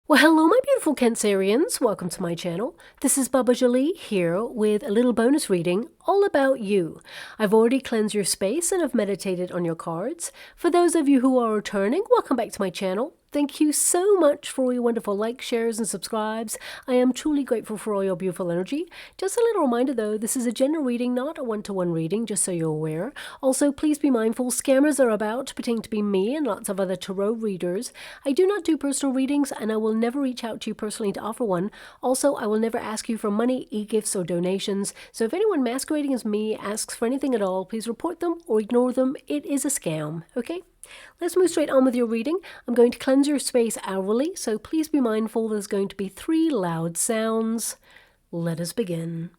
Well, hello, my beautiful Cancerians. Welcome to my channel. This is Baba Jolie here with a little bonus reading all about you. I've already cleansed your space and have meditated on your cards. For those of you who are returning, welcome back to my channel. Thank you so much for all your wonderful likes, shares, and subscribes. I am truly grateful for all your beautiful energy. Just a little reminder though, this is a general reading, not a one-to-one reading, just so you're aware. Also, please be mindful, scammers are about, pretending to be me and lots of other tarot readers. I do not do personal readings, and I will never reach out to you personally to offer one. Also, I will never ask you for money, e-gifts, or donations. So if anyone masquerading as me asks for anything at all, please report them or ignore them. It is a scam, okay? Let's move straight on with your reading. I'm going to cleanse your space hourly, so please be mindful there's going to be 3 loud sounds. Let us begin.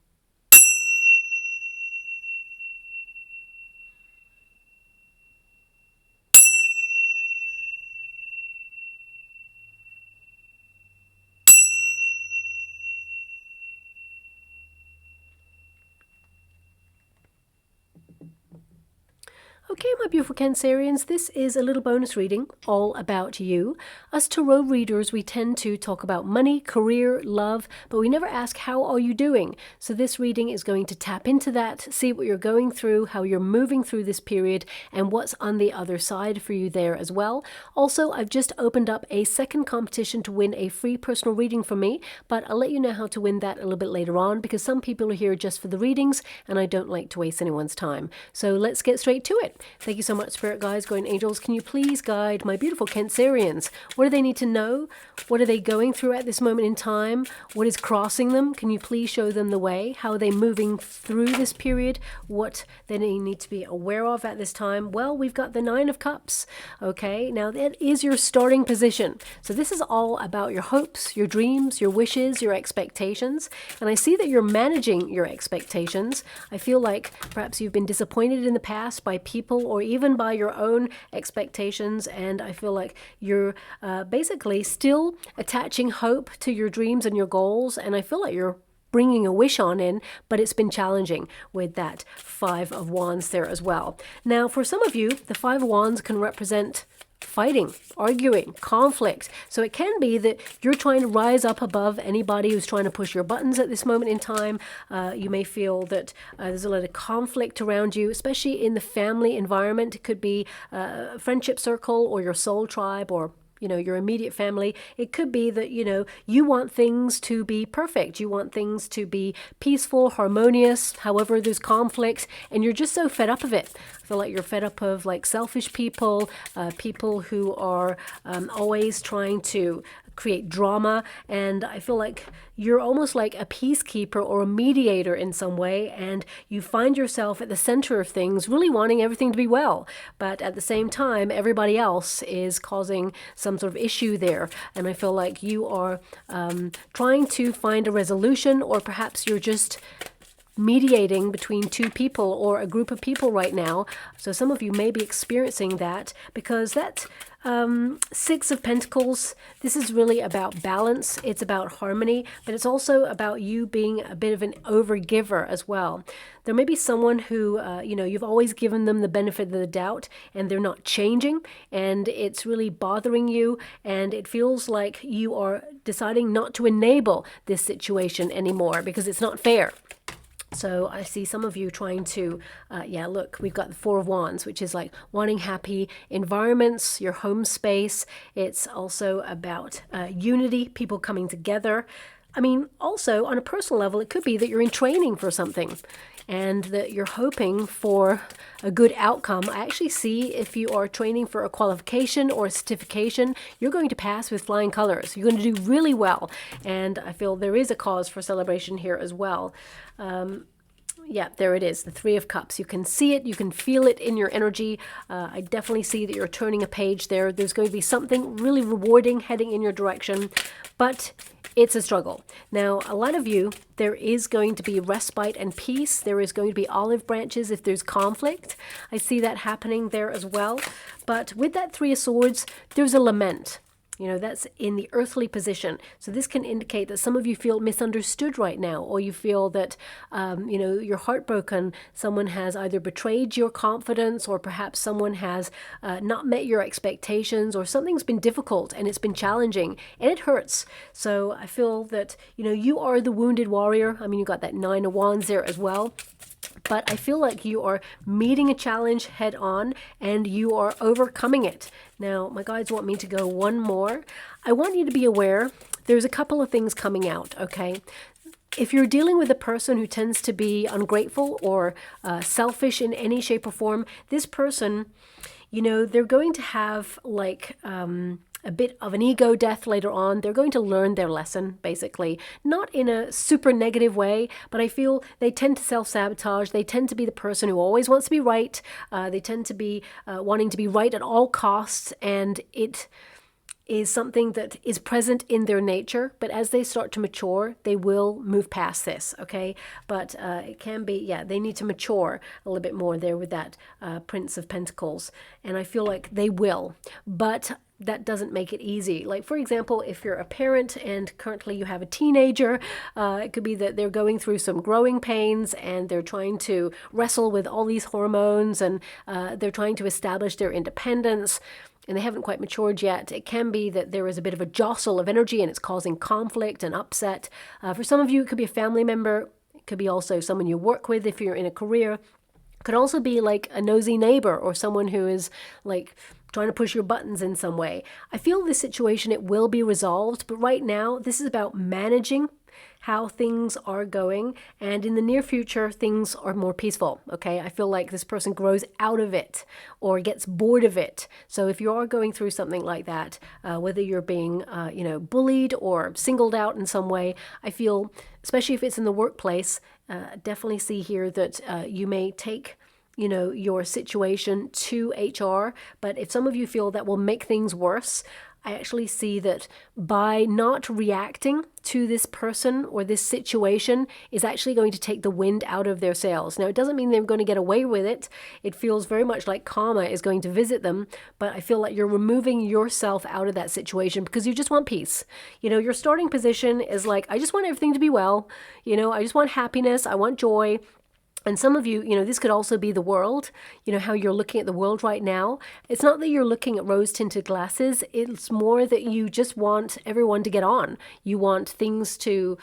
Okay, my beautiful Cancerians, this is a little bonus reading all about you. Us tarot readers, we tend to talk about money, career, love, but we never ask, how are you doing? So this reading is going to tap into that, see what you're going through, how you're moving through this period, and what's on the other side for you there as well. Also, I've just opened up a second competition to win a free personal reading from me, but I'll let you know how to win that a little bit later on, because some people are here just for the readings, and I don't like to waste anyone's time. So let's get straight to it. Thank you so much, Spirit Guides, Guardian Angels. Can you please guide my beautiful Cancerians? What do they need to know? What are they going through at this moment in time? What is crossing them? Can you please show them the way? How are they moving through this period? What they need to be aware of at this time? Well, we've got the 9 of Cups. Okay, now that is your starting position. So this is all about your hopes, your dreams, your wishes, your expectations. And I see that you're managing your expectations. I feel like perhaps you've been disappointed in the past by people or even by your own expectations, and I feel like you're basically still attaching hope to your dreams and your goals, and I feel like you're bringing a wish on in, but it's been challenging with that 5 of Wands there as well. Now, for some of you, the 5 of Wands can represent fighting, arguing, conflict. So it can be that you're trying to rise up above anybody who's trying to push your buttons at this moment in time. You may feel that there's a lot of conflict around you, especially in the family environment. It could be a friendship circle or your soul tribe, or your immediate family. It could be that, you want things to be perfect. You want things to be peaceful, harmonious. However, there's conflict and you're just so fed up of it. I feel like you're fed up of selfish people, people who are always trying to create drama, and I feel like you're almost like a peacekeeper or a mediator in some way, and you find yourself at the center of things, really wanting everything to be well, but at the same time everybody else is causing some sort of issue there, and I feel like you are trying to find a resolution, or perhaps you're just mediating between 2 people or a group of people right now. So some of you may be experiencing that, because that 6 of Pentacles, this is really about balance. It's about harmony, but it's also about you being a bit of an overgiver as well. There may be someone who, you've always given them the benefit of the doubt, and they're not changing, and it's really bothering you, and it feels like you are deciding not to enable this situation anymore because it's not fair. So I see some of you trying to, look, we've got the 4 of Wands, which is like wanting happy environments, your home space. It's also about unity, people coming together. I mean, also on a personal level, it could be that you're in training for something and that you're hoping for a good outcome. I actually see, if you are training for a qualification or a certification, you're going to pass with flying colors. You're going to do really well. And I feel there is a cause for celebration here as well. Yeah, there it is, the 3 of Cups. You can see it, you can feel it in your energy. I definitely see that you're turning a page there. There's going to be something really rewarding heading in your direction, but it's a struggle. Now, a lot of you, there is going to be respite and peace. There is going to be olive branches if there's conflict. I see that happening there as well. But with that 3 of Swords, there's a lament. You know, that's in the earthly position. So this can indicate that some of you feel misunderstood right now, or you feel that, you know, you're heartbroken. Someone has either betrayed your confidence, or perhaps someone has not met your expectations, or something's been difficult and it's been challenging and it hurts. So I feel that, you know, you are the wounded warrior. I mean, you got that 9 of Wands there as well. But I feel like you are meeting a challenge head on and you are overcoming it. Now, my guides want me to go one more. I want you to be aware there's a couple of things coming out, okay? If you're dealing with a person who tends to be ungrateful or selfish in any shape or form, this person, you know, they're going to have like a bit of an ego death later on. They're going to learn their lesson, basically. Not in a super negative way, but I feel they tend to self-sabotage. They tend to be the person who always wants to be right. They tend to be wanting to be right at all costs, and it is something that is present in their nature, but as they start to mature, they will move past this, okay? But it can be, yeah, they need to mature a little bit more there with that Prince of Pentacles, and I feel like they will, but that doesn't make it easy. Like, for example, if you're a parent and currently you have a teenager, it could be that they're going through some growing pains and they're trying to wrestle with all these hormones, and they're trying to establish their independence, and they haven't quite matured yet. It can be that there is a bit of a jostle of energy and it's causing conflict and upset. For some of you, it could be a family member. It could be also someone you work with if you're in a career. It could also be like a nosy neighbor or someone who is like trying to push your buttons in some way. I feel this situation, it will be resolved, but right now, this is about managing how things are going, and in the near future things are more peaceful, okay? I feel like this person grows out of it or gets bored of it. So if you are going through something like that, whether you're being you know, bullied or singled out in some way, I feel, especially if it's in the workplace, definitely see here that you may take, you know, your situation to HR, but if some of you feel that will make things worse, I actually see that by not reacting to this person or this situation is actually going to take the wind out of their sails. Now, it doesn't mean they're going to get away with it. It feels very much like karma is going to visit them, but I feel like you're removing yourself out of that situation because you just want peace. You know, your starting position is like, I just want everything to be well. You know, I just want happiness. I want joy. And some of you, you know, this could also be the world, you know, how you're looking at the world right now. It's not that you're looking at rose-tinted glasses. It's more that you just want everyone to get on. You want things to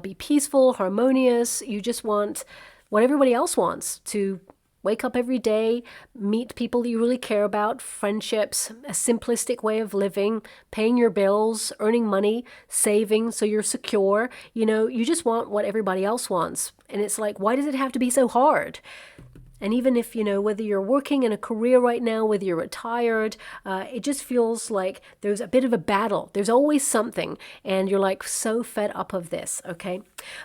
be peaceful, harmonious. You just want what everybody else wants, to wake up every day, meet people that you really care about, friendships, a simplistic way of living, paying your bills, earning money, saving so you're secure. You know, you just want what everybody else wants. And it's like, why does it have to be so hard? And even if, you know, whether you're working in a career right now, whether you're retired, it just feels like there's a bit of a battle. There's always something. And you're like so fed up of this, okay?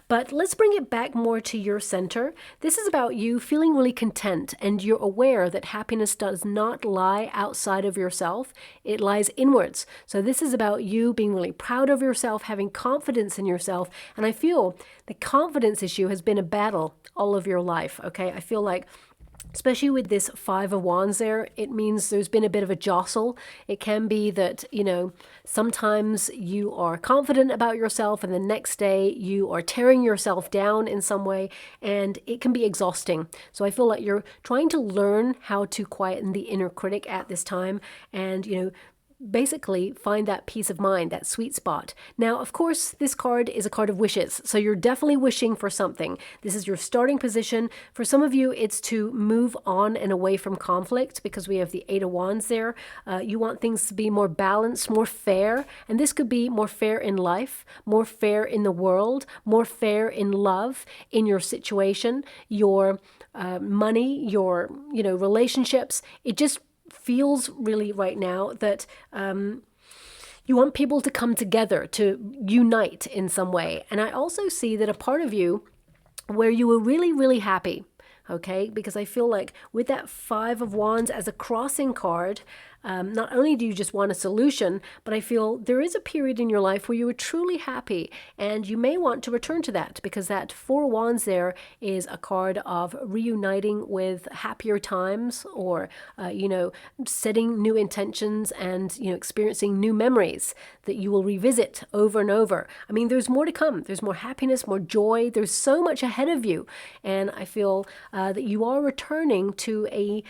But let's bring it back more to your center. This is about you feeling really content, and you're aware that happiness does not lie outside of yourself. It lies inwards. So this is about you being really proud of yourself, having confidence in yourself. And I feel the confidence issue has been a battle all of your life, okay? I feel like, especially with this 5 of Wands there, it means there's been a bit of a jostle. It can be that, you know, sometimes you are confident about yourself and the next day you are tearing yourself down in some way, and it can be exhausting. So I feel like you're trying to learn how to quieten the inner critic at this time and, you know, basically find that peace of mind, that sweet spot. Now, of course, this card is a card of wishes. So you're definitely wishing for something. This is your starting position. For some of you, it's to move on and away from conflict because we have the 8 of Wands there. You want things to be more balanced, more fair. And this could be more fair in life, more fair in the world, more fair in love, in your situation, your money, your, you know, relationships. It just feels really right now that you want people to come together, to unite in some way. And I also see that a part of you where you were really, really happy, okay? Because I feel like with that 5 of Wands as a crossing card, not only do you just want a solution, but I feel there is a period in your life where you were truly happy, and you may want to return to that, because that Four of Wands there is a card of reuniting with happier times, or, setting new intentions and, experiencing new memories that you will revisit over and over. I mean, there's more to come. There's more happiness, more joy. There's so much ahead of you. And I feel that you are returning to a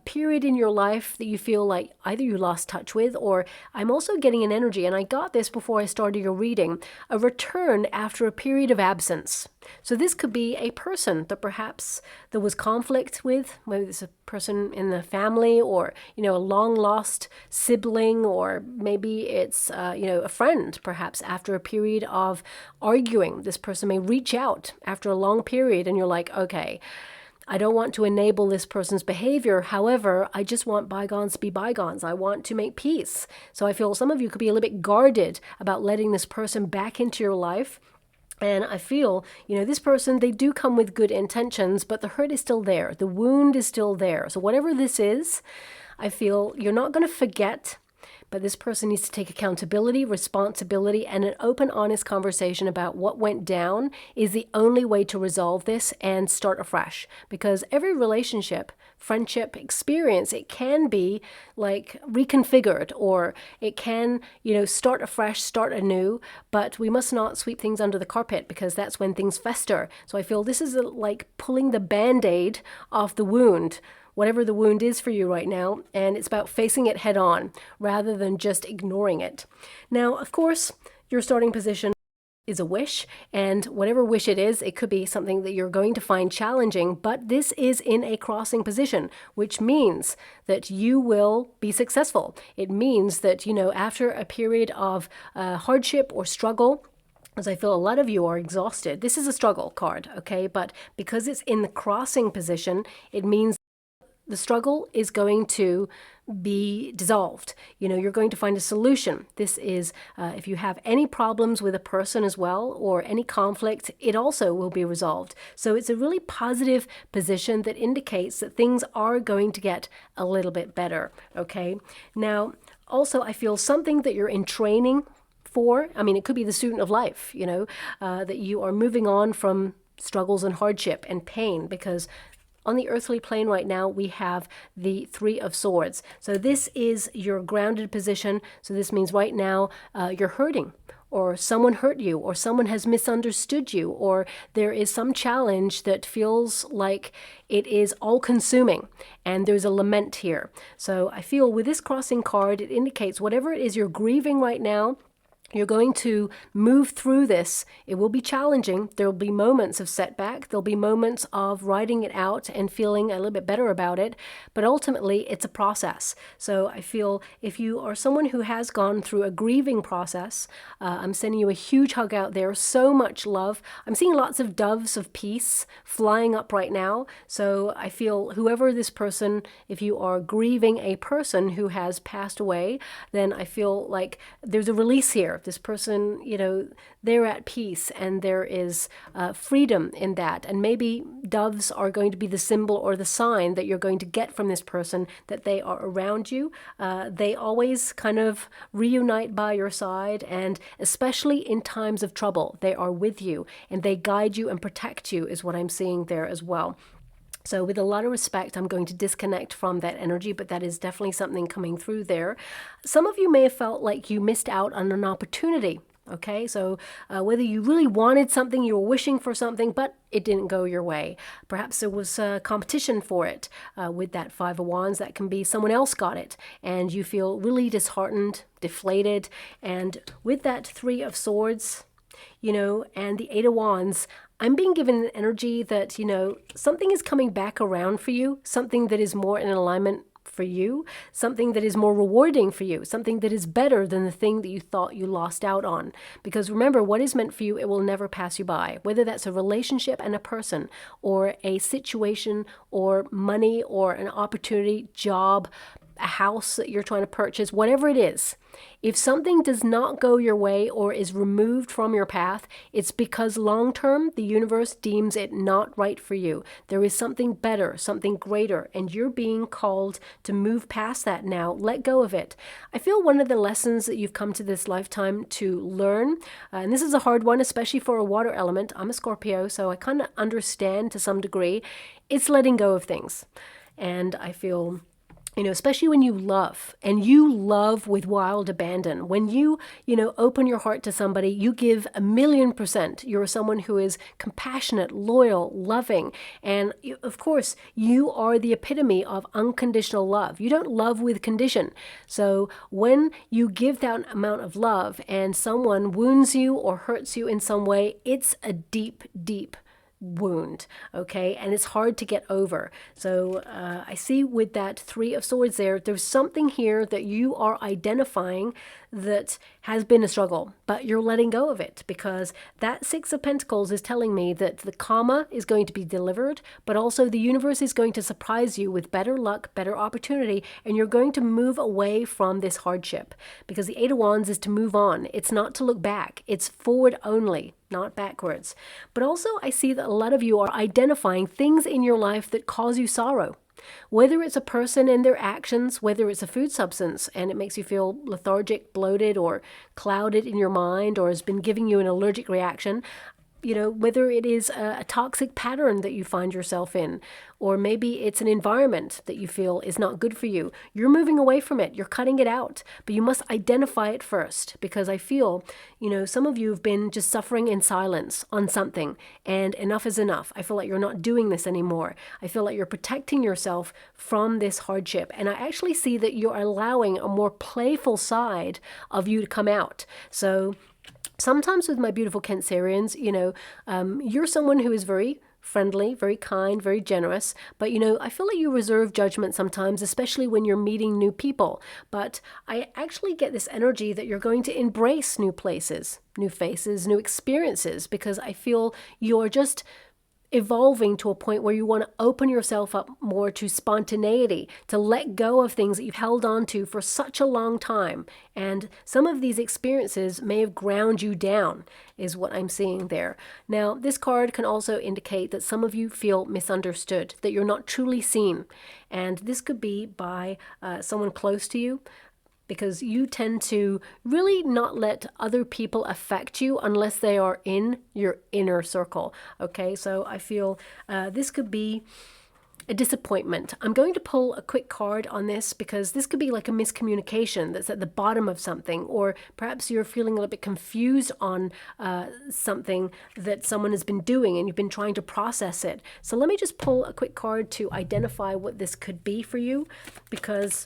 period in your life that you feel like either you lost touch with, or I'm also getting an energy, and I got this before I started your reading, a return after a period of absence. So this could be a person that perhaps there was conflict with, maybe it's a person in the family, or, a long lost sibling, or maybe it's, a friend, perhaps after a period of arguing. This person may reach out after a long period, and you're like, okay, I don't want to enable this person's behavior. However, I just want bygones to be bygones. I want to make peace. So I feel some of you could be a little bit guarded about letting this person back into your life. And I feel, this person, they do come with good intentions, but the hurt is still there. The wound is still there. So whatever this is, I feel you're not going to forget. But this person needs to take accountability, responsibility, and an open, honest conversation about what went down is the only way to resolve this and start afresh. Because every relationship, friendship, experience, it can be like reconfigured, or it can, start afresh, start anew, but we must not sweep things under the carpet, because that's when things fester. So I feel this is like pulling the Band-Aid off the wound, whatever the wound is for you right now, and it's about facing it head on rather than just ignoring it. Now, of course, your starting position is a wish, and whatever wish it is, it could be something that you're going to find challenging, but this is in a crossing position, which means that you will be successful. It means that, after a period of hardship or struggle, as I feel a lot of you are exhausted. This is a struggle card, okay? But because it's in the crossing position, it means the struggle is going to be dissolved. You're going to find a solution. This is, if you have any problems with a person as well, or any conflict, it also will be resolved. So it's a really positive position that indicates that things are going to get a little bit better, okay? Now, also, I feel something that you're in training for. I mean, it could be the student of life, that you are moving on from struggles and hardship and pain, because on the earthly plane right now, we have the Three of Swords. So this is your grounded position. So this means right now you're hurting, or someone hurt you, or someone has misunderstood you, or there is some challenge that feels like it is all-consuming, and there's a lament here. So I feel with this crossing card, it indicates whatever it is you're grieving right now, you're going to move through this. It will be challenging. There will be moments of setback. There'll be moments of writing it out and feeling a little bit better about it. But ultimately, it's a process. So I feel if you are someone who has gone through a grieving process, I'm sending you a huge hug out there. So much love. I'm seeing lots of doves of peace flying up right now. So I feel whoever this person, if you are grieving a person who has passed away, then I feel like there's a release here. This person, they're at peace, and there is freedom in that. And maybe doves are going to be the symbol or the sign that you're going to get from this person, that they are around you. They always kind of reunite by your side, and especially in times of trouble, they are with you, and they guide you and protect you, is what I'm seeing there as well. So with a lot of respect, I'm going to disconnect from that energy, but that is definitely something coming through there. Some of you may have felt like you missed out on an opportunity. Okay, so whether you really wanted something, you were wishing for something, but it didn't go your way. Perhaps there was competition for it with that Five of Wands. That can be someone else got it, and you feel really disheartened, deflated. And with that Three of Swords, and the Eight of Wands, I'm being given an energy that, something is coming back around for you, something that is more in alignment for you, something that is more rewarding for you, something that is better than the thing that you thought you lost out on. Because remember, what is meant for you, it will never pass you by, whether that's a relationship and a person, or a situation, or money, or an opportunity, job, a house that you're trying to purchase, whatever it is. If something does not go your way or is removed from your path, it's because long term the universe deems it not right for you. There is something better, something greater, and you're being called to move past that now. Let go of it. I feel one of the lessons that you've come to this lifetime to learn, and this is a hard one, especially for a water element. I'm a Scorpio, so I kind of understand to some degree. It's letting go of things. And I feel, especially when you love, and you love with wild abandon. When you open your heart to somebody, you give 1,000,000%. You're someone who is compassionate, loyal, loving. And of course, you are the epitome of unconditional love. You don't love with condition. So when you give that amount of love and someone wounds you or hurts you in some way, it's a deep, deep wound, okay, and it's hard to get over. So I see with that Three of Swords there's something here that you are identifying that has been a struggle, but you're letting go of it, because that Six of Pentacles is telling me that the karma is going to be delivered, but also the universe is going to surprise you with better luck, better opportunity, and you're going to move away from this hardship, because the Eight of Wands is to move on. It's not to look back. It's forward only, not backwards. But also I see that a lot of you are identifying things in your life that cause you sorrow. Whether it's a person and their actions, whether it's a food substance and it makes you feel lethargic, bloated, or clouded in your mind, or has been giving you an allergic reaction, whether it is a toxic pattern that you find yourself in, or maybe it's an environment that you feel is not good for you. You're moving away from it. You're cutting it out. But you must identify it first, because I feel, some of you have been just suffering in silence on something, and enough is enough. I feel like you're not doing this anymore. I feel like you're protecting yourself from this hardship. And I actually see that you're allowing a more playful side of you to come out. So sometimes with my beautiful Cancerians, you're someone who is very friendly, very kind, very generous. But, I feel like you reserve judgment sometimes, especially when you're meeting new people. But I actually get this energy that you're going to embrace new places, new faces, new experiences, because I feel you're just evolving to a point where you want to open yourself up more to spontaneity, to let go of things that you've held on to for such a long time. And some of these experiences may have ground you down, is what I'm seeing there. Now, this card can also indicate that some of you feel misunderstood, that you're not truly seen. And this could be by someone close to you, because you tend to really not let other people affect you unless they are in your inner circle. Okay, so I feel this could be a disappointment. I'm going to pull a quick card on this, because this could be like a miscommunication that's at the bottom of something, or perhaps you're feeling a little bit confused on something that someone has been doing and you've been trying to process it. So let me just pull a quick card to identify what this could be for you, because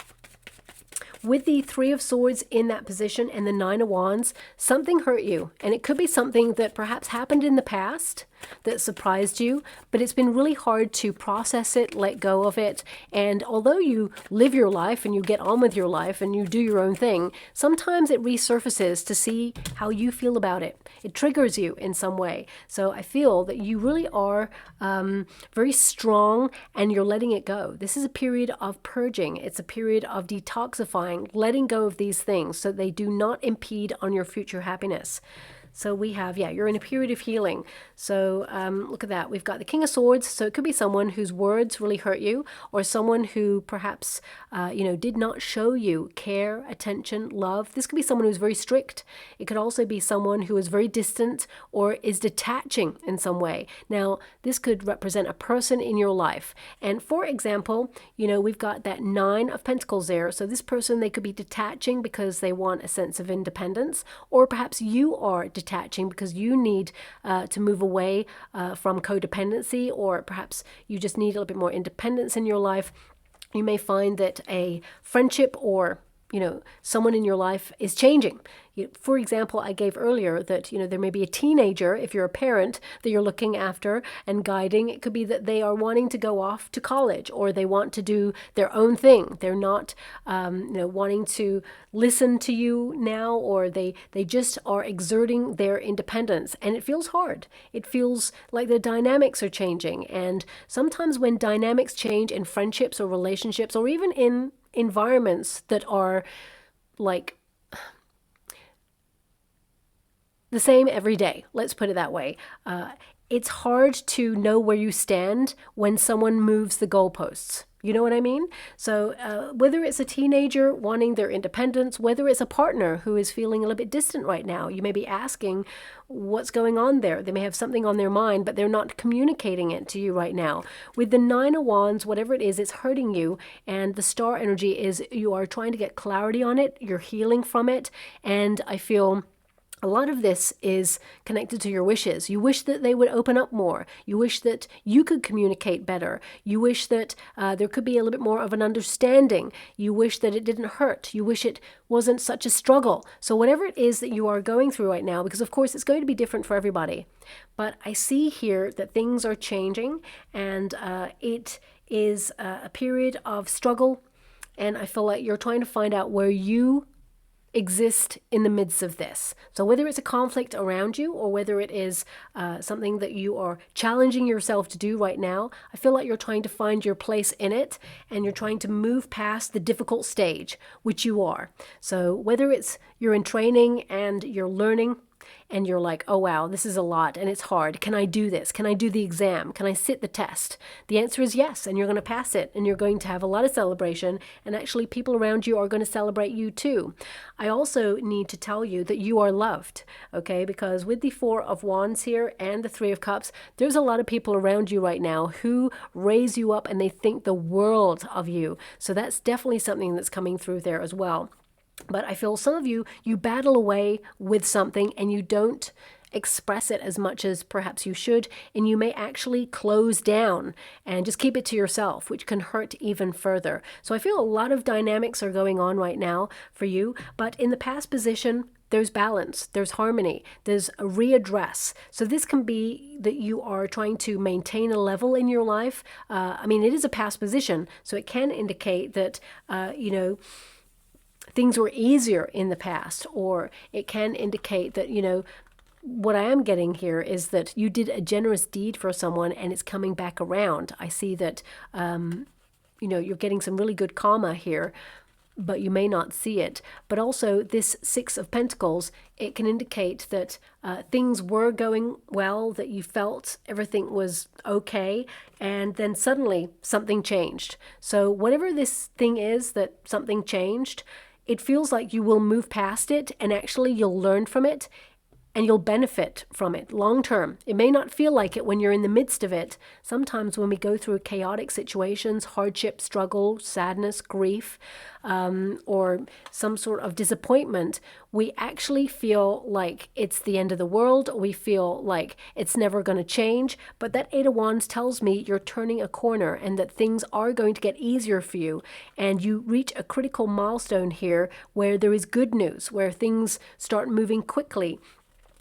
with the Three of Swords in that position and the Nine of Wands, something hurt you. And it could be something that perhaps happened in the past that surprised you, but it's been really hard to process it, let go of it. And although you live your life and you get on with your life and you do your own thing, sometimes it resurfaces to see how you feel about it. It triggers you in some way. So I feel that you really are very strong and you're letting it go. This is a period of purging. It's a period of detoxifying, letting go of these things so they do not impede on your future happiness. So we have, you're in a period of healing. So look at that. We've got the King of Swords. So it could be someone whose words really hurt you, or someone who perhaps, did not show you care, attention, love. This could be someone who's very strict. It could also be someone who is very distant or is detaching in some way. Now, this could represent a person in your life. And for example, we've got that Nine of Pentacles there. So this person, they could be detaching because they want a sense of independence, or perhaps you are detaching because you need to move away from codependency, or perhaps you just need a little bit more independence in your life. You may find that a friendship or someone in your life is changing. For example, I gave earlier that, there may be a teenager, if you're a parent, that you're looking after and guiding. It could be that they are wanting to go off to college, or they want to do their own thing. They're not, wanting to listen to you now, or they just are exerting their independence. And it feels hard. It feels like the dynamics are changing. And sometimes when dynamics change in friendships or relationships, or even in environments that are like the same every day. Let's put it that way. It's hard to know where you stand when someone moves the goalposts. You know what I mean? So whether it's a teenager wanting their independence, whether it's a partner who is feeling a little bit distant right now, you may be asking what's going on there. They may have something on their mind, but they're not communicating it to you right now. With the Nine of Wands, whatever it is, it's hurting you. And the star energy is you are trying to get clarity on it. You're healing from it. And I feel a lot of this is connected to your wishes. You wish that they would open up more. You wish that you could communicate better. You wish that there could be a little bit more of an understanding. You wish that it didn't hurt. You wish it wasn't such a struggle. So whatever it is that you are going through right now, because of course it's going to be different for everybody. But I see here that things are changing, and it is a period of struggle. And I feel like you're trying to find out where you exist in the midst of this. So whether it's a conflict around you or whether it is something that you are challenging yourself to do right now, I feel like you're trying to find your place in it, and you're trying to move past the difficult stage, which you are. So whether it's you're in training and you're learning, and you're like, oh wow, this is a lot and it's hard. Can I do this? Can I do the exam? Can I sit the test? The answer is yes, and you're going to pass it, and you're going to have a lot of celebration, and actually people around you are going to celebrate you too. I also need to tell you that you are loved, okay? Because with the Four of Wands here and the Three of Cups, there's a lot of people around you right now who raise you up and they think the world of you. So that's definitely something that's coming through there as well. But I feel some of you battle away with something and you don't express it as much as perhaps you should, and you may actually close down and just keep it to yourself, which can hurt even further. So I feel a lot of dynamics are going on right now for you, but in the past position, there's balance, there's harmony, there's a readdress. So this can be that you are trying to maintain a level in your life. I mean, it is a past position, so it can indicate that, things were easier in the past, or it can indicate that, what I am getting here is that you did a generous deed for someone and it's coming back around. I see that, you're getting some really good karma here, but you may not see it. But also this Six of Pentacles, it can indicate that things were going well, that you felt everything was okay, and then suddenly something changed. So whatever this thing is that something changed, it feels like you will move past it, and actually you'll learn from it and you'll benefit from it long term. It may not feel like it when you're in the midst of it. Sometimes when we go through chaotic situations, hardship, struggle, sadness, grief, or some sort of disappointment, we actually feel like it's the end of the world. We feel like it's never going to change. But that Eight of Wands tells me you're turning a corner and that things are going to get easier for you. And you reach a critical milestone here where there is good news, where things start moving quickly.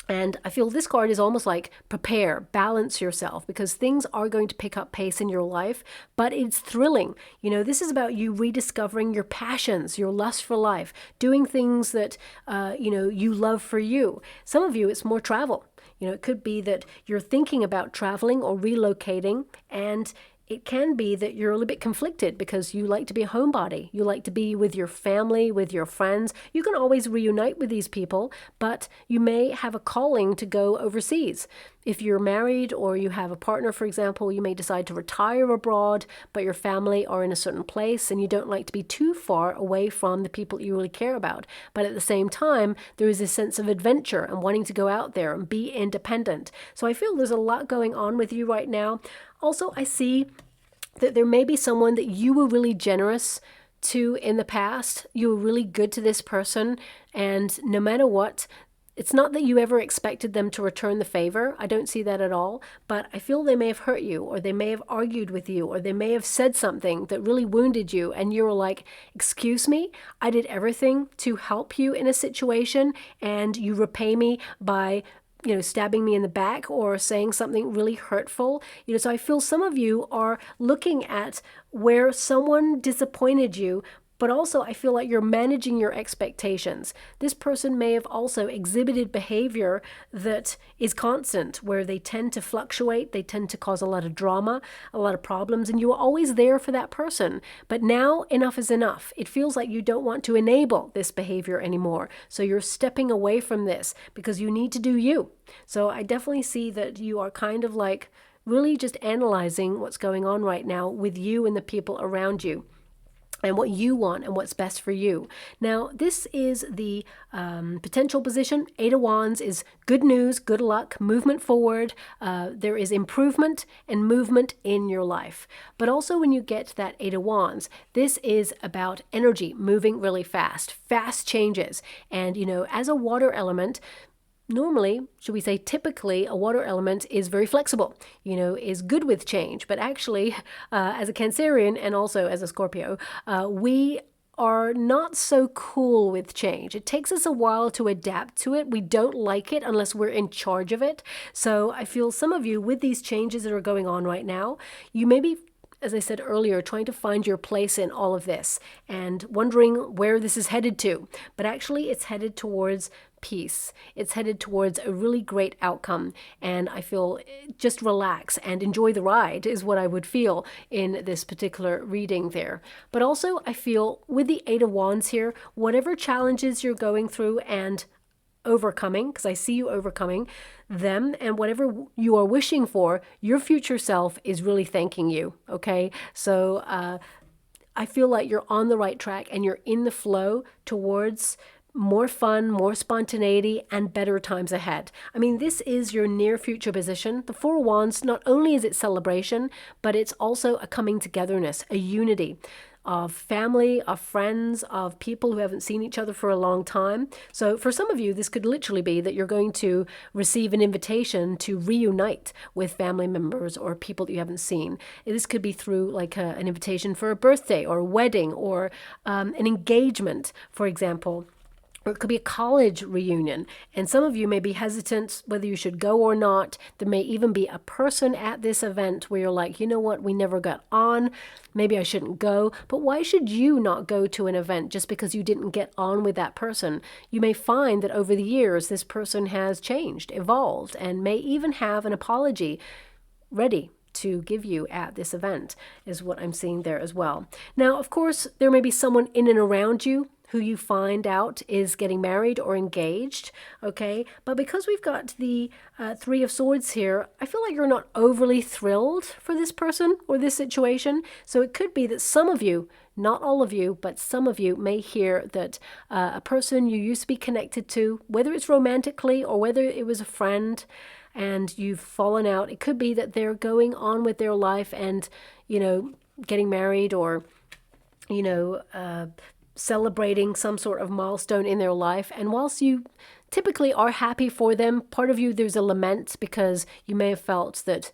And I feel this card is almost like prepare, balance yourself, because things are going to pick up pace in your life, but it's thrilling. This is about you rediscovering your passions, your lust for life, doing things that, you love for you. Some of you, it's more travel. It could be that you're thinking about traveling or relocating, and it can be that you're a little bit conflicted because you like to be a homebody. You like to be with your family, with your friends. You can always reunite with these people, but you may have a calling to go overseas. If you're married or you have a partner, for example, you may decide to retire abroad, but your family are in a certain place and you don't like to be too far away from the people you really care about. But at the same time, there is a sense of adventure and wanting to go out there and be independent. So I feel there's a lot going on with you right now. Also, I see that there may be someone that you were really generous to in the past. You were really good to this person, and no matter what, it's not that you ever expected them to return the favor. I don't see that at all, but I feel they may have hurt you, or they may have argued with you, or they may have said something that really wounded you, and you were like, excuse me, I did everything to help you in a situation, and you repay me by stabbing me in the back or saying something really hurtful. So I feel some of you are looking at where someone disappointed you, But also, I feel like you're managing your expectations. This person may have also exhibited behavior that is constant, where they tend to fluctuate, they tend to cause a lot of drama, a lot of problems, and you are always there for that person. But now, enough is enough. It feels like you don't want to enable this behavior anymore. So you're stepping away from this because you need to do you. So I definitely see that you are kind of like really just analyzing what's going on right now with you and the people around you, and what you want and what's best for you. Now, this is the potential position. Eight of Wands is good news, good luck, movement forward. There is improvement and movement in your life. But also when you get that Eight of Wands, this is about energy moving really fast, fast changes. And, as a water element, normally, should we say typically, a water element is very flexible, is good with change. But actually, as a Cancerian and also as a Scorpio, we are not so cool with change. It takes us a while to adapt to it. We don't like it unless we're in charge of it. So I feel some of you, with these changes that are going on right now, you may be, as I said earlier, trying to find your place in all of this and wondering where this is headed to. But actually, it's headed towards peace. It's headed towards a really great outcome. And I feel just relax and enjoy the ride is what I would feel in this particular reading there. But also, I feel with the Eight of Wands here, whatever challenges you're going through and overcoming, because I see you overcoming them, and whatever you are wishing for, your future self is really thanking you. Okay, so I feel like you're on the right track and you're in the flow towards more fun, more spontaneity, and better times ahead. I mean, this is your near future position. The Four of Wands, not only is it celebration, but it's also a coming togetherness, a unity of family, of friends, of people who haven't seen each other for a long time. So for some of you, this could literally be that you're going to receive an invitation to reunite with family members or people that you haven't seen. This could be through like an invitation for a birthday or a wedding or an engagement, for example. Or it could be a college reunion. And some of you may be hesitant whether you should go or not. There may even be a person at this event where you're like, you know what, we never got on. Maybe I shouldn't go. But why should you not go to an event just because you didn't get on with that person? You may find that over the years, this person has changed, evolved, and may even have an apology ready to give you at this event, is what I'm seeing there as well. Now, of course, there may be someone in and around you who you find out is getting married or engaged, okay? But because we've got the Three of Swords here, I feel like you're not overly thrilled for this person or this situation. So it could be that some of you, not all of you, but some of you may hear that a person you used to be connected to, whether it's romantically or whether it was a friend, and you've fallen out. It could be that they're going on with their life and, getting married or, celebrating some sort of milestone in their life. And whilst you typically are happy for them, part of you, there's a lament because you may have felt that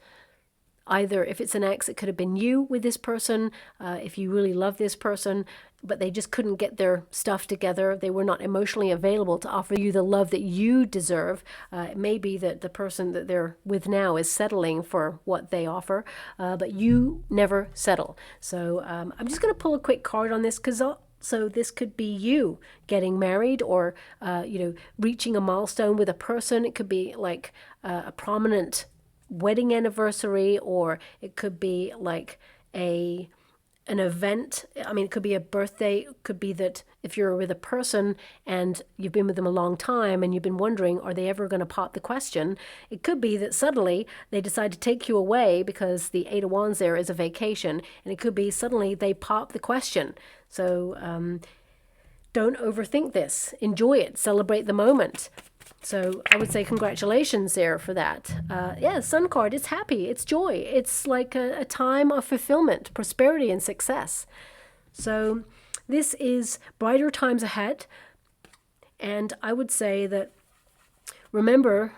either if it's an ex, it could have been you with this person, if you really love this person, but they just couldn't get their stuff together. They were not emotionally available to offer you the love that you deserve. It may be that the person that they're with now is settling for what they offer, but you never settle. So I'm just going to pull a quick card on this because so this could be you getting married or, reaching a milestone with a person. It could be like a prominent wedding anniversary, or it could be like an event. I mean, it could be a birthday. It could be that if you're with a person and you've been with them a long time and you've been wondering, are they ever going to pop the question? It could be that suddenly they decide to take you away because the Eight of Wands there is a vacation. And it could be suddenly they pop the question. So don't overthink this. Enjoy it. Celebrate the moment. So I would say congratulations there for that. Sun card, it's happy, it's joy. It's like a time of fulfillment, prosperity, and success. So this is brighter times ahead. And I would say that, remember,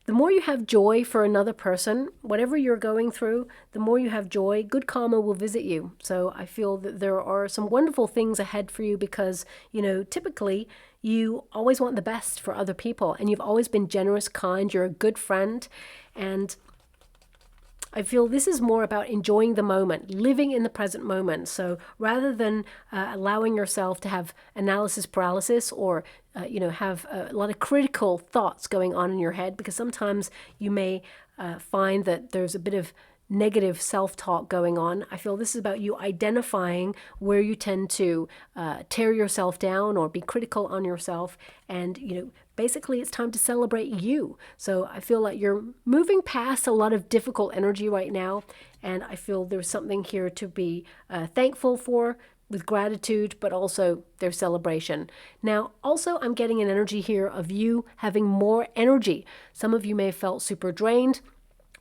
the more you have joy for another person, whatever you're going through, the more you have joy, good karma will visit you. So I feel that there are some wonderful things ahead for you because, typically you always want the best for other people and you've always been generous, kind, you're a good friend. And I feel this is more about enjoying the moment, living in the present moment. So rather than allowing yourself to have analysis paralysis or have a lot of critical thoughts going on in your head, because sometimes you may find that there's a bit of negative self-talk going on. I feel this is about you identifying where you tend to tear yourself down or be critical on yourself, and basically it's time to celebrate you. So I feel like you're moving past a lot of difficult energy right now, and I feel there's something here to be thankful for, with gratitude, but also their celebration. Now, also, I'm getting an energy here of you having more energy. Some of you may have felt super drained,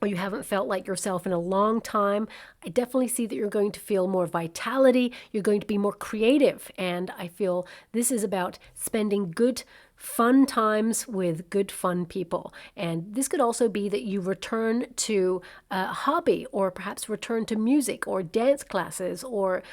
or you haven't felt like yourself in a long time. I definitely see that you're going to feel more vitality. You're going to be more creative. And I feel this is about spending good, fun times with good, fun people. And this could also be that you return to a hobby, or perhaps return to music or dance classes, or,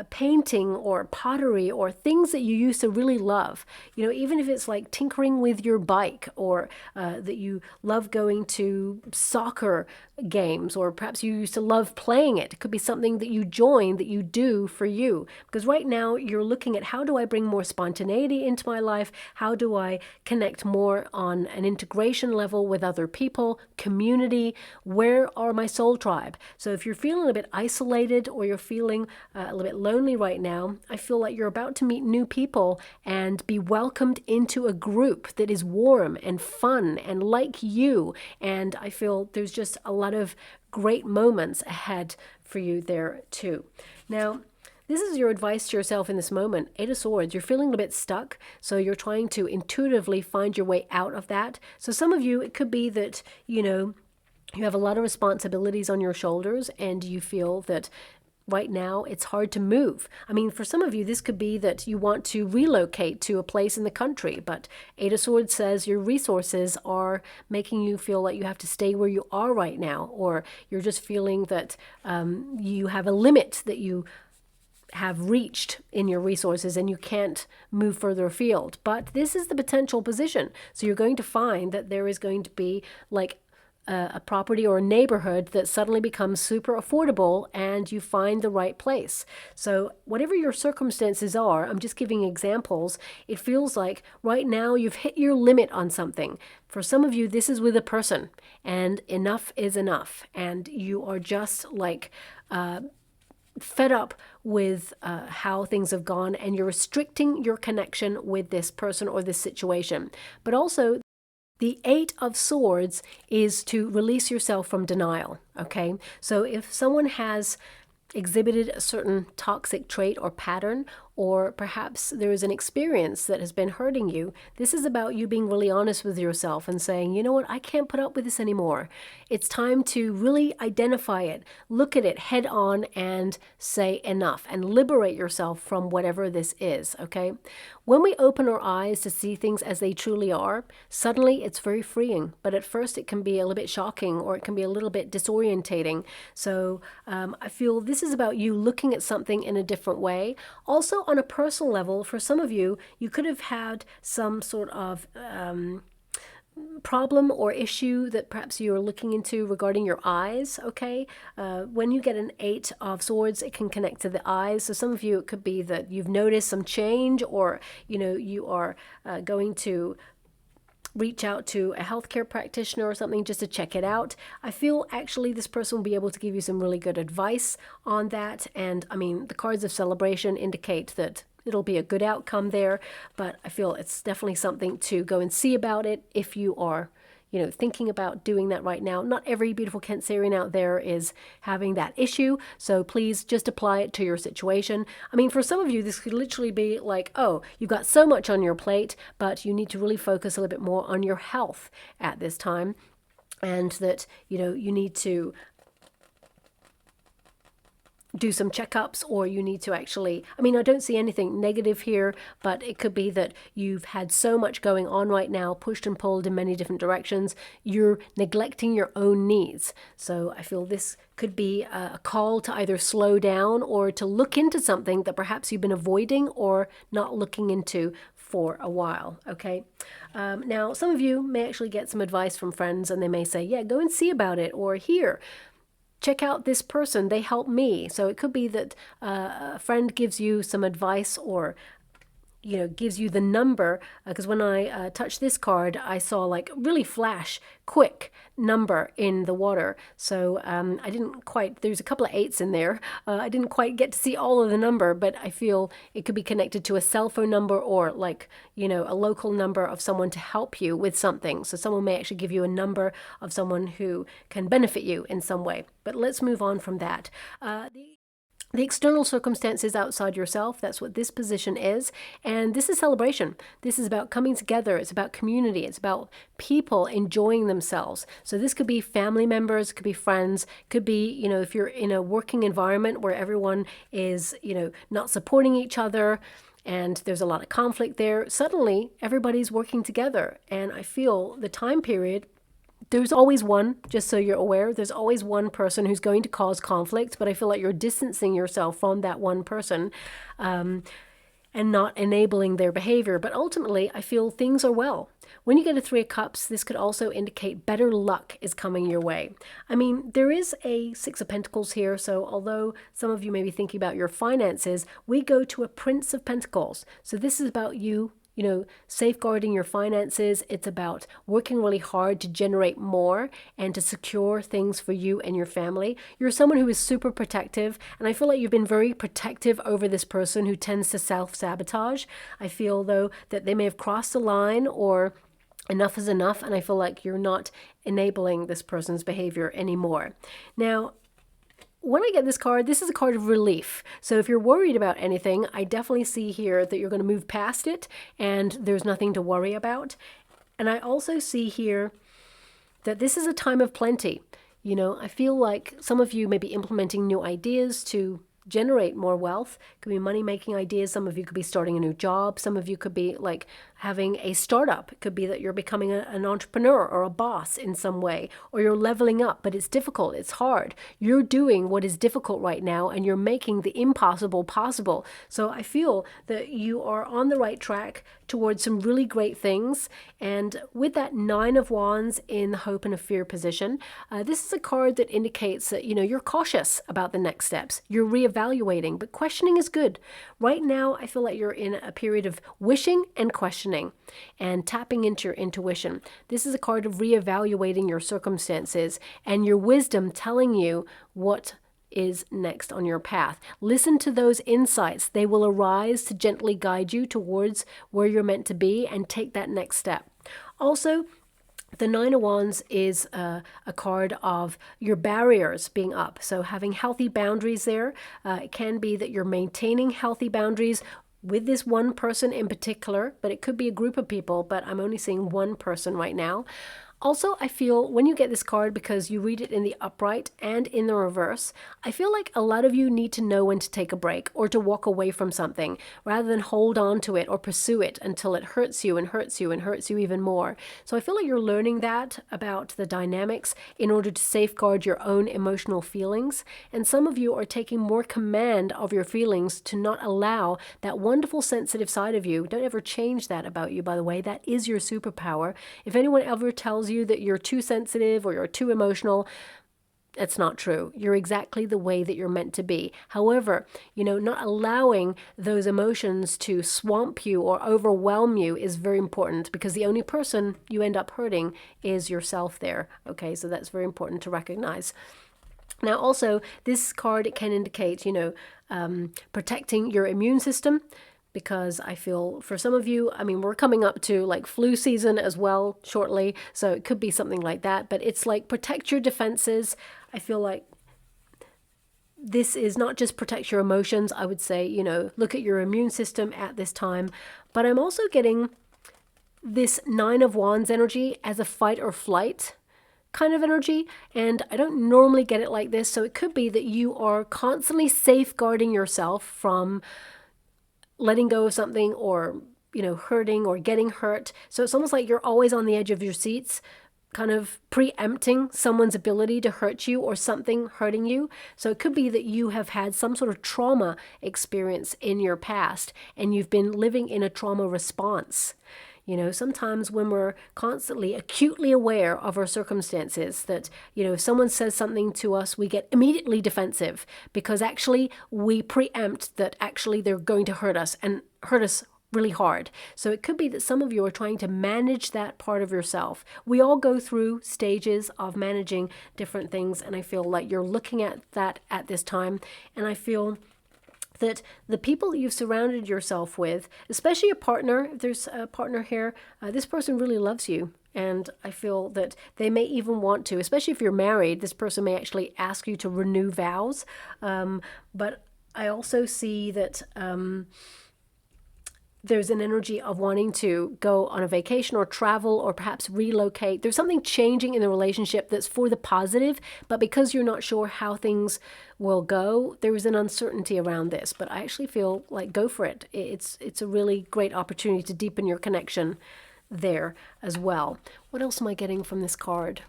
painting or pottery, or things that you used to really love. Even if it's like tinkering with your bike, or that you love going to soccer games, or perhaps you used to love playing it. It could be something that you join, that you do for you. Because right now you're looking at, how do I bring more spontaneity into my life? How do I connect more on an integration level with other people, community? Where are my soul tribe? So if you're feeling a bit isolated, or you're feeling a little bit lonely right now, I feel like you're about to meet new people and be welcomed into a group that is warm and fun and like you. And I feel there's just a lot of great moments ahead for you there too. Now, this is your advice to yourself in this moment. 8 of Swords, you're feeling a bit stuck, so you're trying to intuitively find your way out of that. So some of you, it could be that, you have a lot of responsibilities on your shoulders, and you feel that right now it's hard to move. I mean, for some of you, this could be that you want to relocate to a place in the country, but 8 of Swords says your resources are making you feel like you have to stay where you are right now, or you're just feeling that you have a limit that you have reached in your resources and you can't move further afield. But this is the potential position. So you're going to find that there is going to be like a property or a neighborhood that suddenly becomes super affordable, and you find the right place. So whatever your circumstances are, I'm just giving examples. It feels like right now you've hit your limit on something. For some of you, this is with a person, and enough is enough. And you are just like fed up with how things have gone, and you're restricting your connection with this person or this situation. But also, the 8 of Swords is to release yourself from denial, okay? So if someone has exhibited a certain toxic trait or pattern, or perhaps there is an experience that has been hurting you, this is about you being really honest with yourself and saying, you know what, I can't put up with this anymore. It's time to really identify it, look at it head on, and say enough, and liberate yourself from whatever this is, okay? When we open our eyes to see things as they truly are, suddenly it's very freeing, but at first it can be a little bit shocking, or it can be a little bit disorientating. So I feel this is about you looking at something in a different way. Also, on a personal level, for some of you, you could have had some sort of problem or issue that perhaps you're looking into regarding your eyes, okay? When you get an 8 of Swords, it can connect to the eyes. So some of you, it could be that you've noticed some change, or, you are going to reach out to a healthcare practitioner or something just to check it out. I feel actually this person will be able to give you some really good advice on that. And I mean, the cards of celebration indicate that it'll be a good outcome there, but I feel it's definitely something to go and see about it if you are thinking about doing that right now. Not every beautiful Cancerian out there is having that issue, so please just apply it to your situation. I mean, for some of you, this could literally be like, oh, you've got so much on your plate, but you need to really focus a little bit more on your health at this time, and that, you need to do some checkups, or you need to actually, I mean, I don't see anything negative here, but it could be that you've had so much going on right now, pushed and pulled in many different directions, you're neglecting your own needs. So I feel this could be a call to either slow down or to look into something that perhaps you've been avoiding or not looking into for a while, okay? Now, some of you may actually get some advice from friends, and they may say, yeah, go and see about it, or here, check out this person, they help me. So it could be that a friend gives you some advice, or gives you the number, because when I touched this card, I saw like really flash quick number in the water. So I didn't quite, there's a couple of 8s in there. I didn't quite get to see all of the number, but I feel it could be connected to a cell phone number, or like, a local number of someone to help you with something. So someone may actually give you a number of someone who can benefit you in some way. But let's move on from that. The external circumstances outside yourself, that's what this position is. And this is celebration. This is about coming together. It's about community. It's about people enjoying themselves. So this could be family members, could be friends, could be, if you're in a working environment where everyone is, not supporting each other, and there's a lot of conflict there, suddenly everybody's working together. And I feel the time period, there's always one, just so you're aware, there's always one person who's going to cause conflict, but I feel like you're distancing yourself from that one person and not enabling their behavior. But ultimately, I feel things are well. When you get a 3 of Cups, this could also indicate better luck is coming your way. I mean, there is a 6 of Pentacles here, so although some of you may be thinking about your finances, we go to a Prince of Pentacles. So this is about you, safeguarding your finances. It's about working really hard to generate more and to secure things for you and your family. You're someone who is super protective, and I feel like you've been very protective over this person who tends to self-sabotage. I feel, though, that they may have crossed the line, or enough is enough, and I feel like you're not enabling this person's behavior anymore. Now, when I get this card, this is a card of relief. So if you're worried about anything, I definitely see here that you're going to move past it and there's nothing to worry about. And I also see here that this is a time of plenty. I feel like some of you may be implementing new ideas to generate more wealth. It could be money-making ideas. Some of you could be starting a new job. Some of you could be like having a startup. It could be that you're becoming an entrepreneur or a boss in some way, or you're leveling up, but it's difficult. It's hard. You're doing what is difficult right now, and you're making the impossible possible. So I feel that you are on the right track towards some really great things. And with that 9 of Wands in the hope and a fear position, this is a card that indicates that, you're cautious about the next steps. You're reevaluating, but questioning is good. Right now, I feel like you're in a period of wishing and questioning and tapping into your intuition. This is a card of reevaluating your circumstances and your wisdom telling you what is next on your path. Listen to those insights. They will arise to gently guide you towards where you're meant to be and take that next step. Also, the 9 of Wands is a card of your barriers being up. So having healthy boundaries there. It can be that you're maintaining healthy boundaries with this one person in particular, but it could be a group of people, but I'm only seeing one person right now. Also, I feel when you get this card, because you read it in the upright and in the reverse, I feel like a lot of you need to know when to take a break or to walk away from something rather than hold on to it or pursue it until it hurts you and hurts you and hurts you even more. So I feel like you're learning that about the dynamics in order to safeguard your own emotional feelings. And some of you are taking more command of your feelings to not allow that wonderful sensitive side of you. Don't ever change that about you, by the way. That is your superpower. If anyone ever tells you that you're too sensitive or you're too emotional, it's not true. You're exactly the way that you're meant to be. However, not allowing those emotions to swamp you or overwhelm you is very important, because the only person you end up hurting is yourself there. Okay, so that's very important to recognize. Now, also, this card, it can indicate, protecting your immune system. Because I feel for some of you, we're coming up to like flu season as well shortly. So it could be something like that. But it's like protect your defenses. I feel like this is not just protect your emotions. I would say, look at your immune system at this time. But I'm also getting this 9 of Wands energy as a fight or flight kind of energy, and I don't normally get it like this. So it could be that you are constantly safeguarding yourself from letting go of something, or hurting or getting hurt. So it's almost like you're always on the edge of your seats, kind of preempting someone's ability to hurt you or something hurting you. So it could be that you have had some sort of trauma experience in your past and you've been living in a trauma response. You know, sometimes when we're constantly acutely aware of our circumstances, that, you know, if someone says something to us, we get immediately defensive because actually we preempt that actually they're going to hurt us and hurt us really hard. So it could be that some of you are trying to manage that part of yourself. We all go through stages of managing different things, and I feel like you're looking at that at this time, and I feel that the people that you've surrounded yourself with, especially a partner, if there's a partner here, this person really loves you. And I feel that they may even want to, especially if you're married, this person may actually ask you to renew vows. But I also see that there's an energy of wanting to go on a vacation or travel or perhaps relocate. There's something changing in the relationship that's for the positive, but because you're not sure how things will go, there is an uncertainty around this. But I actually feel like go for it. It's a really great opportunity to deepen your connection there as well. What else am I getting from this card?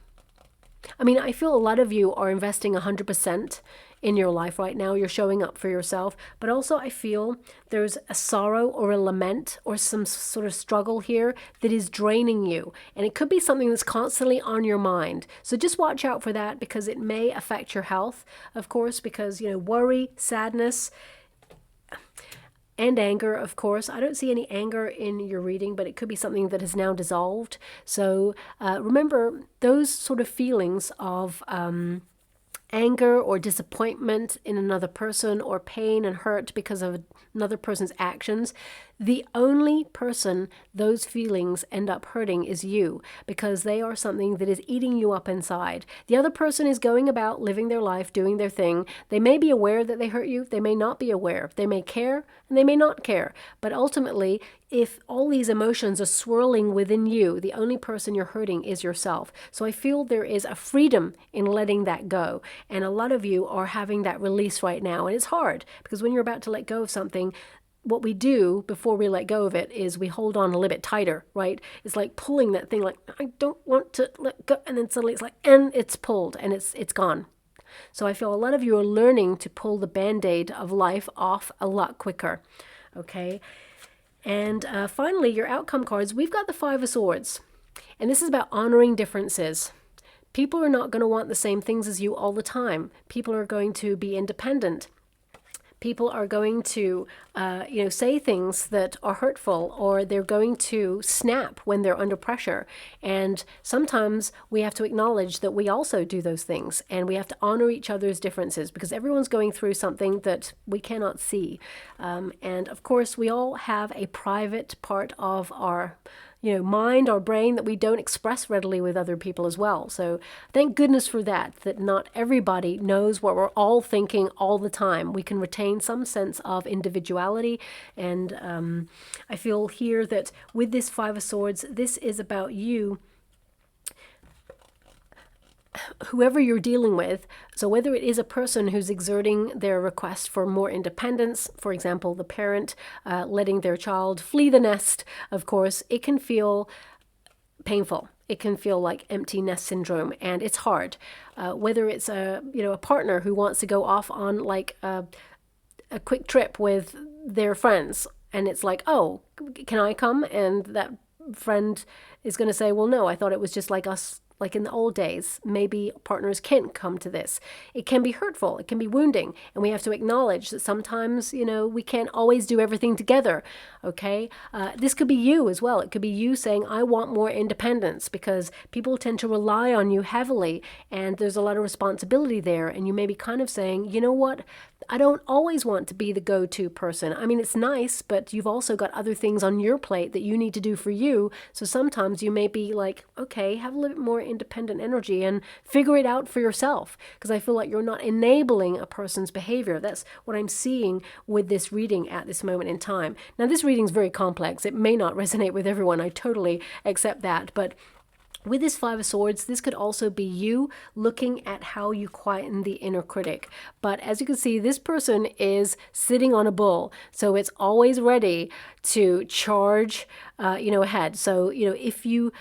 I mean, I feel a lot of you are investing 100% in your life right now. You're showing up for yourself. But also I feel there's a sorrow or a lament or some sort of struggle here that is draining you. And it could be something that's constantly on your mind. So just watch out for that because it may affect your health, of course, because, you know, worry, sadness, and anger, of course. I don't see any anger in your reading, but it could be something that has now dissolved. So remember, those sort of feelings of anger or disappointment in another person or pain and hurt because of another person's actions, the only person those feelings end up hurting is you, because they are something that is eating you up inside. The other person is going about living their life, doing their thing. They may be aware that they hurt you. They may not be aware. They may care and they may not care. But ultimately, if all these emotions are swirling within you, the only person you're hurting is yourself. So I feel there is a freedom in letting that go. And a lot of you are having that release right now. And it's hard because when you're about to let go of something, what we do before we let go of it is we hold on a little bit tighter, right? It's like pulling that thing, like, I don't want to let go. And then suddenly it's like, and it's pulled and it's gone. So I feel a lot of you are learning to pull the Band-Aid of life off a lot quicker. Okay. And finally, your outcome cards, we've got the Five of Swords. And this is about honoring differences. People are not going to want the same things as you all the time. People are going to be independent. People are going to, say things that are hurtful, or they're going to snap when they're under pressure. And sometimes we have to acknowledge that we also do those things, and we have to honor each other's differences because everyone's going through something that we cannot see. And of course, we all have a private part of our mind or brain that we don't express readily with other people as well. So thank goodness for that not everybody knows what we're all thinking all the time. We can retain some sense of individuality. And I feel here that with this Five of Swords, this is about you, whoever you're dealing with. So whether it is a person who's exerting their request for more independence, for example, the parent letting their child flee the nest, of course, it can feel painful. It can feel like empty nest syndrome, and it's hard. Whether it's a partner who wants to go off on like a quick trip with their friends, and it's like, oh, can I come? And that friend is going to say, well, no, I thought it was just like us. Like in the old days, maybe partners can't come to this. It can be hurtful. It can be wounding. And we have to acknowledge that sometimes, we can't always do everything together. Okay. This could be you as well. It could be you saying, I want more independence, because people tend to rely on you heavily and there's a lot of responsibility there. And you may be kind of saying, you know what? I don't always want to be the go-to person. I mean, it's nice, but you've also got other things on your plate that you need to do for you. So sometimes you may be like, okay, have a little bit more independent energy and figure it out for yourself, because I feel like you're not enabling a person's behavior. That's what I'm seeing with this reading at this moment in time. Now, this reading is very complex. It may not resonate with everyone. I totally accept that. But With this Five of Swords, this could also be you looking at how you quieten the inner critic. But as you can see, this person is sitting on a bull, so it's always ready to charge, ahead. So, if you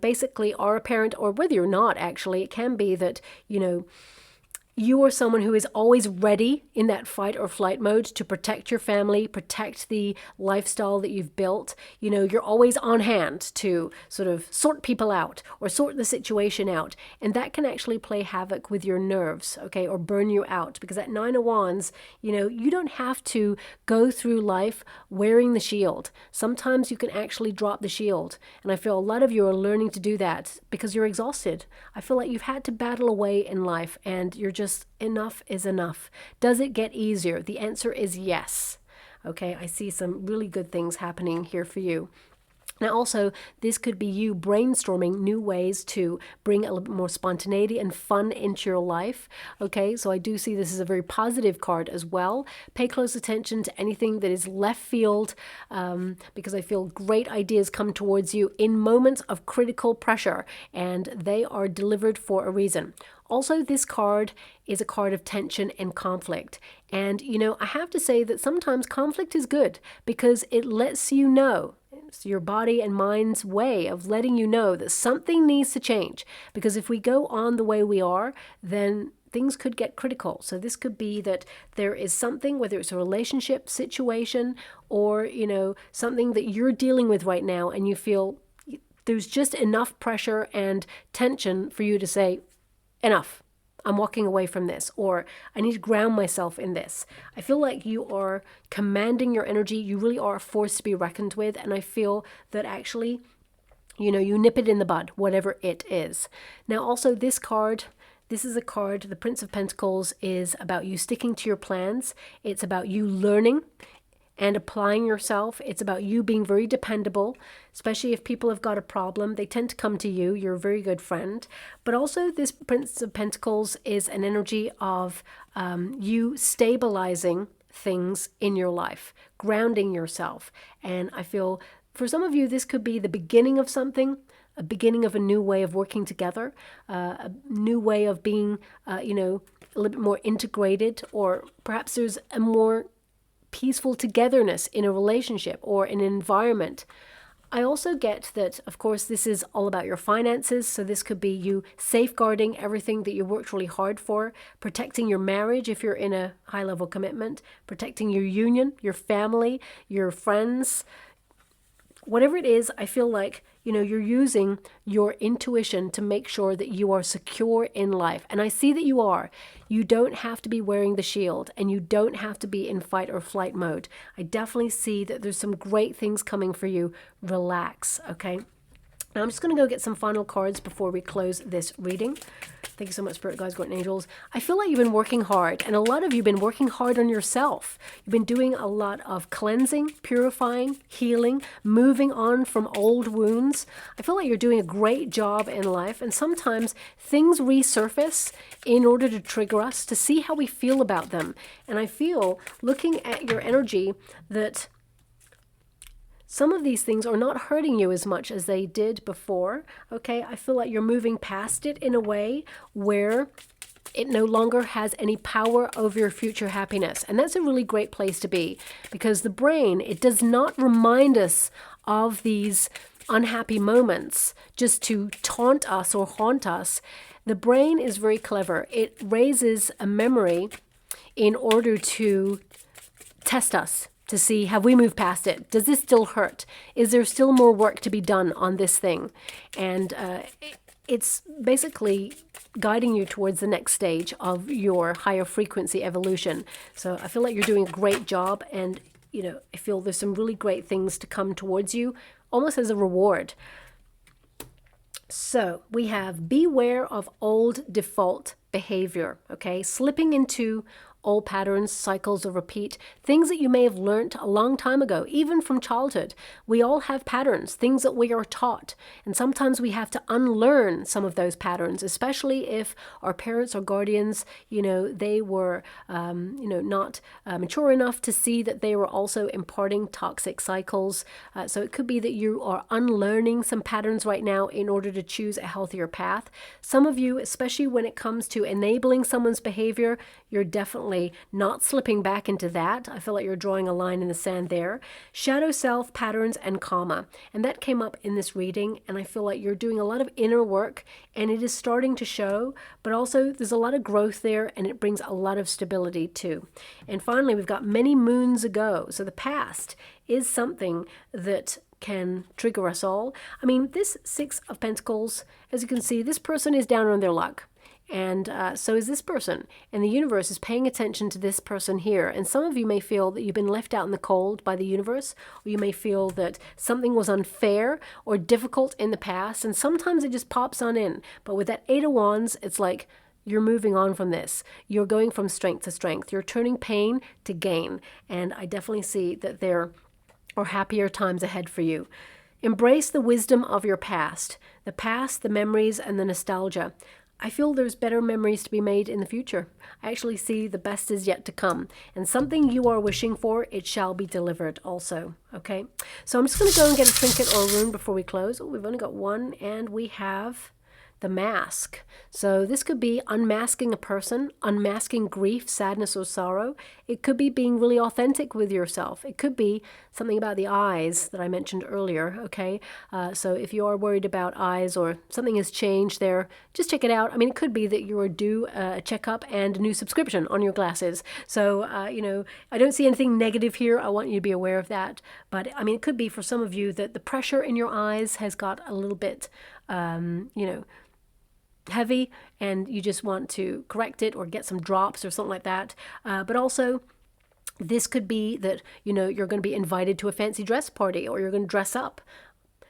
basically are a parent, or whether you're not, actually, it can be that, you are someone who is always ready in that fight or flight mode to protect your family, protect the lifestyle that you've built. You're always on hand to sort of sort people out or sort the situation out. And that can actually play havoc with your nerves, okay, or burn you out. Because at Nine of Wands, you don't have to go through life wearing the shield. Sometimes you can actually drop the shield. And I feel a lot of you are learning to do that because you're exhausted. I feel like you've had to battle away in life and you're just enough is enough. Does it get easier? The answer is yes. Okay, I see some really good things happening here for you. Now also, this could be you brainstorming new ways to bring a little bit more spontaneity and fun into your life. Okay, so I do see this as a very positive card as well. Pay close attention to anything that is left field, because I feel great ideas come towards you in moments of critical pressure, and they are delivered for a reason. Also, this card is a card of tension and conflict. And, I have to say that sometimes conflict is good because it lets you know. It's your body and mind's way of letting you know that something needs to change. Because if we go on the way we are, then things could get critical. So this could be that there is something, whether it's a relationship situation or, something that you're dealing with right now, and you feel there's just enough pressure and tension for you to say, enough. I'm walking away from this, or I need to ground myself in this. I feel like you are commanding your energy. You really are a force to be reckoned with. And I feel that actually, you nip it in the bud, whatever it is. Now, also this card, this is a card, the Prince of Pentacles, is about you sticking to your plans. It's about you learning and applying yourself. It's about you being very dependable, especially if people have got a problem. They tend to come to you. You're a very good friend. But also this Prince of Pentacles is an energy of you stabilizing things in your life, grounding yourself. And I feel for some of you, this could be the beginning of something, a beginning of a new way of working together, a new way of being, a little bit more integrated, or perhaps there's a more peaceful togetherness in a relationship or an environment. I also get that, of course, this is all about your finances. So this could be you safeguarding everything that you worked really hard for, protecting your marriage if you're in a high-level commitment, protecting your union, your family, your friends. Whatever it is, I feel like, you're using your intuition to make sure that you are secure in life. And I see that you are. You don't have to be wearing the shield, and you don't have to be in fight or flight mode. I definitely see that there's some great things coming for you. Relax, okay? Now I'm just going to go get some final cards before we close this reading. Thank you so much, Spirit Guides, Guardian Angels. I feel like you've been working hard, and a lot of you have been working hard on yourself. You've been doing a lot of cleansing, purifying, healing, moving on from old wounds. I feel like you're doing a great job in life, and sometimes things resurface in order to trigger us, to see how we feel about them. And I feel, looking at your energy, that some of these things are not hurting you as much as they did before, okay? I feel like you're moving past it in a way where it no longer has any power over your future happiness. And that's a really great place to be, because the brain, it does not remind us of these unhappy moments just to taunt us or haunt us. The brain is very clever. It raises a memory in order to test us, to see, have we moved past it? Does this still hurt? Is there still more work to be done on this thing? And it's basically guiding you towards the next stage of your higher frequency evolution. So I feel like you're doing a great job, and I feel there's some really great things to come towards you, almost as a reward. So we have beware of old default behavior, okay? Slipping into old patterns, cycles of repeat, things that you may have learnt a long time ago, even from childhood. We all have patterns, things that we are taught, and sometimes we have to unlearn some of those patterns, especially if our parents or guardians, they were, not mature enough to see that they were also imparting toxic cycles. So it could be that you are unlearning some patterns right now in order to choose a healthier path. Some of you, especially when it comes to enabling someone's behavior, you're definitely not slipping back into that. I feel like you're drawing a line in the sand there. Shadow self, patterns, and karma. And that came up in this reading, and I feel like you're doing a lot of inner work, and it is starting to show, but also there's a lot of growth there, and it brings a lot of stability too. And finally, we've got many moons ago. So the past is something that can trigger us all. I mean, this Six of Pentacles, as you can see, this person is down on their luck. And so is this person. And the universe is paying attention to this person here. And some of you may feel that you've been left out in the cold by the universe, or you may feel that something was unfair or difficult in the past. And sometimes it just pops on in. But with that Eight of Wands, it's like you're moving on from this. You're going from strength to strength. You're turning pain to gain. And I definitely see that there are happier times ahead for you. Embrace the wisdom of your past, the memories, and the nostalgia. I feel there's better memories to be made in the future. I actually see the best is yet to come. And something you are wishing for, it shall be delivered also. Okay? So I'm just going to go and get a trinket or a rune before we close. Oh, we've only got one, and we have the mask. So this could be unmasking a person, unmasking grief, sadness, or sorrow. It could be being really authentic with yourself. It could be something about the eyes that I mentioned earlier, okay? So if you are worried about eyes or something has changed there, just check it out. I mean, it could be that you are due a checkup and a new subscription on your glasses. So, I don't see anything negative here. I want you to be aware of that. But, I mean, it could be for some of you that the pressure in your eyes has got a little bit, heavy, and you just want to correct it or get some drops or something like that. But also, this could be that, you're going to be invited to a fancy dress party, or you're going to dress up.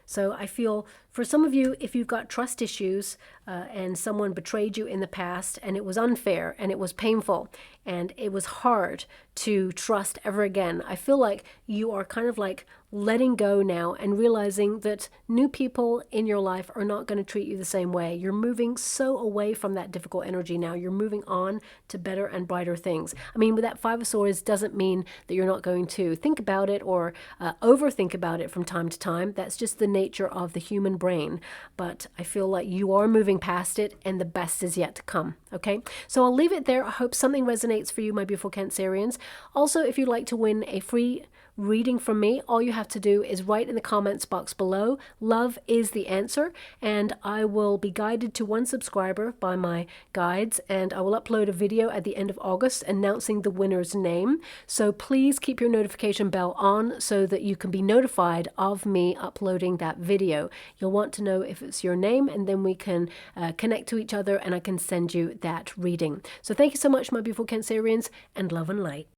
So I feel for some of you, if you've got trust issues and someone betrayed you in the past and it was unfair and it was painful and it was hard to trust ever again, I feel like you are kind of like letting go now and realizing that new people in your life are not going to treat you the same way. You're moving so away from that difficult energy now. You're moving on to better and brighter things. I mean, with that Five of Swords doesn't mean that you're not going to think about it or overthink about it from time to time. That's just the nature of the human brain. But I feel like you are moving past it, and the best is yet to come. Okay, so I'll leave it there. I hope something resonates for you, my beautiful Cancerians. Also, if you'd like to win a free reading from me, all you have to do is write in the comments box below, love is the answer, and I will be guided to one subscriber by my guides, and I will upload a video at the end of August announcing the winner's name. So please keep your notification bell on so that you can be notified of me uploading that video. You'll want to know if it's your name, and then we can connect to each other and I can send you that reading. So thank you so much, my beautiful Cancerians, and love and light.